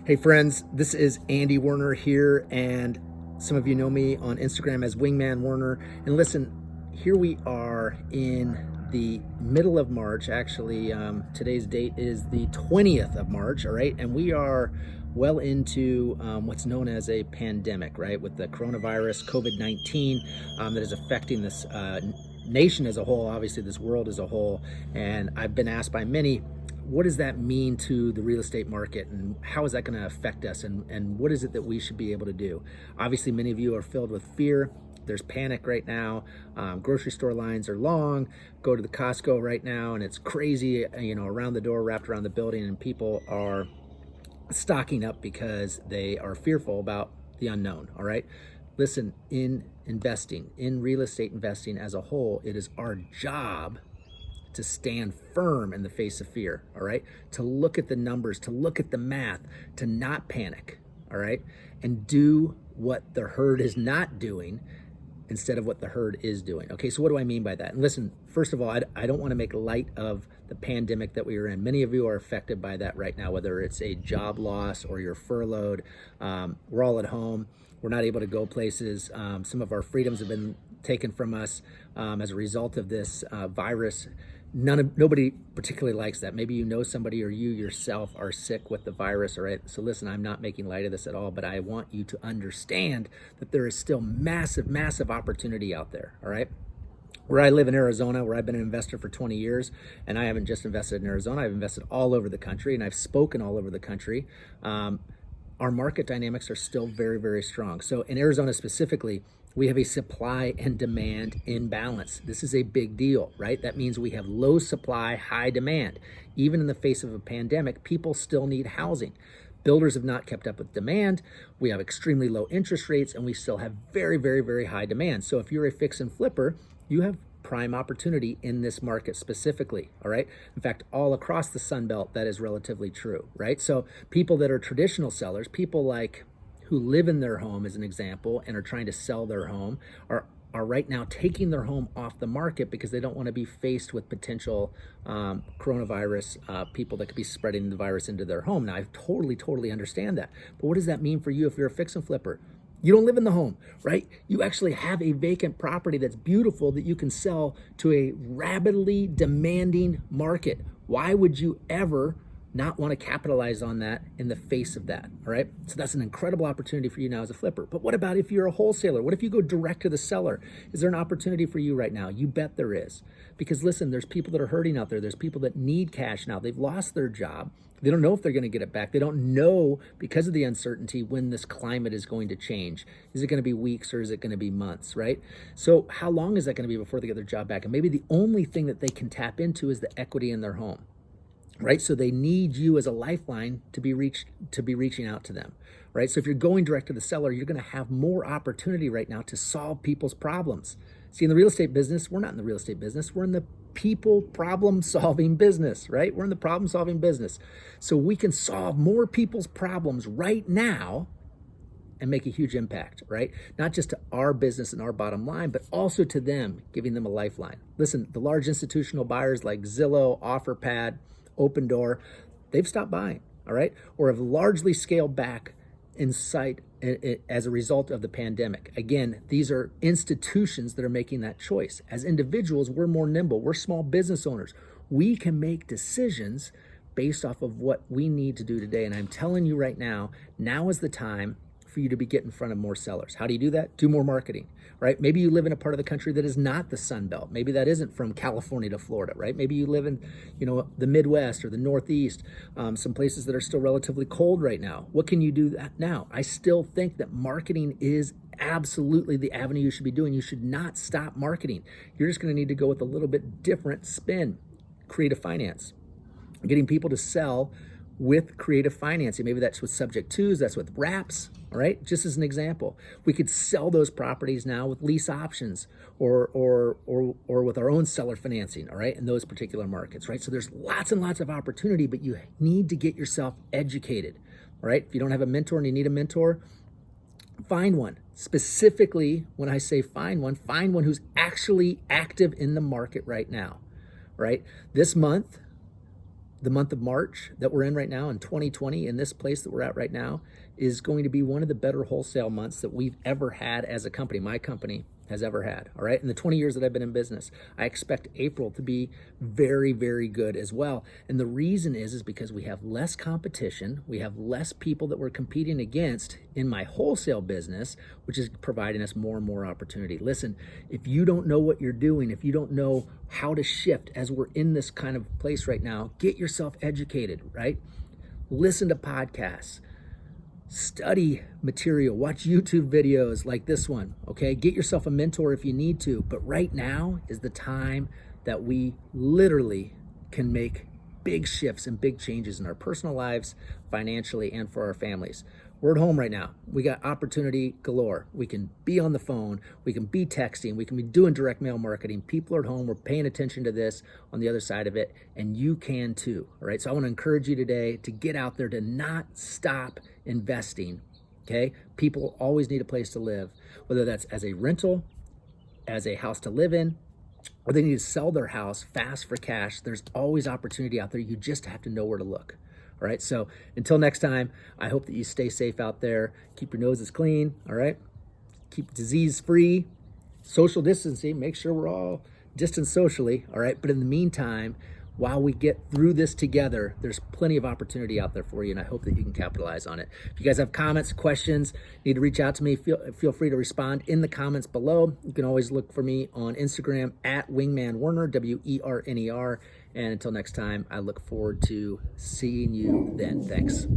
Hey friends, this is Andy Werner here, and some of you know me on Instagram as Wingman Werner. And listen, here we are in the middle of March. Actually, today's date is the 20th of March, all right? And we are well into what's known as a pandemic, right? With the coronavirus, COVID-19, that is affecting this nation as a whole, obviously this world as a whole. And I've been asked by many, what does that mean to the real estate market, and how is that going to affect us, and what is it that we should be able to do? Obviously, many of you are filled with fear. There's panic right now. Grocery store lines are long. Go to the Costco right now, and it's crazy, around the door, wrapped around the building, and people are stocking up because they are fearful about the unknown, all right? Listen, in investing, in real estate investing as a whole, it is our job to stand firm in the face of fear, all right? To look at the numbers, to look at the math, to not panic, all right? And do what the herd is not doing instead of what the herd is doing. Okay, so what do I mean by that? And listen, first of all, I don't want to make light of the pandemic that we are in. Many of you are affected by that right now, whether it's a job loss or you're furloughed. We're all at home. We're not able to go places. Some of our freedoms have been taken from us as a result of this virus. Nobody particularly likes that. Maybe you know somebody or you yourself are sick with the virus, all right? So listen, I'm not making light of this at all, but I want you to understand that there is still massive, massive opportunity out there, all right? Where I live in Arizona, where I've been an investor for 20 years, and I haven't just invested in Arizona, I've invested all over the country, and I've spoken all over the country. Our market dynamics are still very, very strong. So in Arizona specifically, we have a supply and demand imbalance. This is a big deal, right? That means we have low supply, high demand. Even in the face of a pandemic, people still need housing. Builders have not kept up with demand. We have extremely low interest rates, and we still have very, very, very high demand. So if you're a fix and flipper, you have prime opportunity in this market specifically, all right? In fact, all across the Sun Belt, that is relatively true, right? So people that are traditional sellers, people like who live in their home as an example and are trying to sell their home are right now taking their home off the market because they don't want to be faced with potential coronavirus people that could be spreading the virus into their home. Now, I totally understand that. But what does that mean for you if you're a fix and flipper? You don't live in the home, right? You actually have a vacant property that's beautiful that you can sell to a rapidly demanding market. Why would you ever not want to capitalize on that in the face of that, all right? So that's an incredible opportunity for you now as a flipper. But what about if you're a wholesaler? What if you go direct to the seller? Is there an opportunity for you right now? You bet there is. Because listen, there's people that are hurting out there. There's people that need cash now. They've lost their job. They don't know if they're going to get it back. They don't know, because of the uncertainty, when this climate is going to change. Is it going to be weeks or is it going to be months, right? So how long is that going to be before they get their job back? And maybe the only thing that they can tap into is the equity in their home. Right, so they need you as a lifeline to be reaching out to them, right? So if you're going direct to the seller, you're going to have more opportunity right now to solve people's problems. See, in the real estate business, we're not in the real estate business. We're in the people problem-solving business, right? We're in the problem-solving business. So we can solve more people's problems right now and make a huge impact, right? Not just to our business and our bottom line, but also to them, giving them a lifeline. Listen, the large institutional buyers like Zillow, OfferPad, Open Door, they've stopped buying, all right? Or have largely scaled back in sight as a result of the pandemic. Again, these are institutions that are making that choice. As individuals, we're more nimble. We're small business owners. We can make decisions based off of what we need to do today. And I'm telling you right now, now is the time for you to be getting in front of more sellers. How do you do that? Do more marketing, right? Maybe you live in a part of the country that is not the Sun Belt. Maybe that isn't from California to Florida, right? Maybe you live in, the Midwest or the Northeast, some places that are still relatively cold right now. What can you do now? I still think that marketing is absolutely the avenue you should be doing. You should not stop marketing. You're just going to need to go with a little bit different spin. Creative finance, getting people to sell with creative financing. Maybe that's with subject twos, that's with wraps, all right? Just as an example, we could sell those properties now with lease options or with our own seller financing, all right, in those particular markets, right? So there's lots and lots of opportunity, but you need to get yourself educated, all right? If you don't have a mentor and you need a mentor, find one. Specifically, when I say find one who's actually active in the market right now, right? This month, the month of March that we're in right now in 2020, in this place that we're at right now, is going to be one of the better wholesale months that we've ever had as a company. My company has ever had. All right. In the 20 years that I've been in business, I expect April to be very, very good as well. And the reason is because we have less competition. We have less people that we're competing against in my wholesale business, which is providing us more and more opportunity. Listen, if you don't know what you're doing, if you don't know how to shift as we're in this kind of place right now, get yourself educated, right? Listen to podcasts. Study material, watch YouTube videos like this one, okay? Get yourself a mentor if you need to, but right now is the time that we literally can make big shifts and big changes in our personal lives, financially, and for our families. We're at home right now. We got opportunity galore. We can be on the phone. We can be texting. We can be doing direct mail marketing. People are at home. We're paying attention to this on the other side of it, and you can too, all right? So I want to encourage you today to get out there, to not stop investing, okay? People always need a place to live, whether that's as a rental, as a house to live in, or they need to sell their house fast for cash. There's always opportunity out there. You just have to know where to look. All right, so until next time, I hope that you stay safe out there. Keep your noses clean, all right? Keep disease free, social distancing, make sure we're all distanced socially, all right? But in the meantime, while we get through this together, there's plenty of opportunity out there for you, and I hope that you can capitalize on it. If you guys have comments, questions, need to reach out to me, feel free to respond in the comments below. You can always look for me on Instagram at Wingman Werner, WERNER. And until next time, I look forward to seeing you then. Thanks.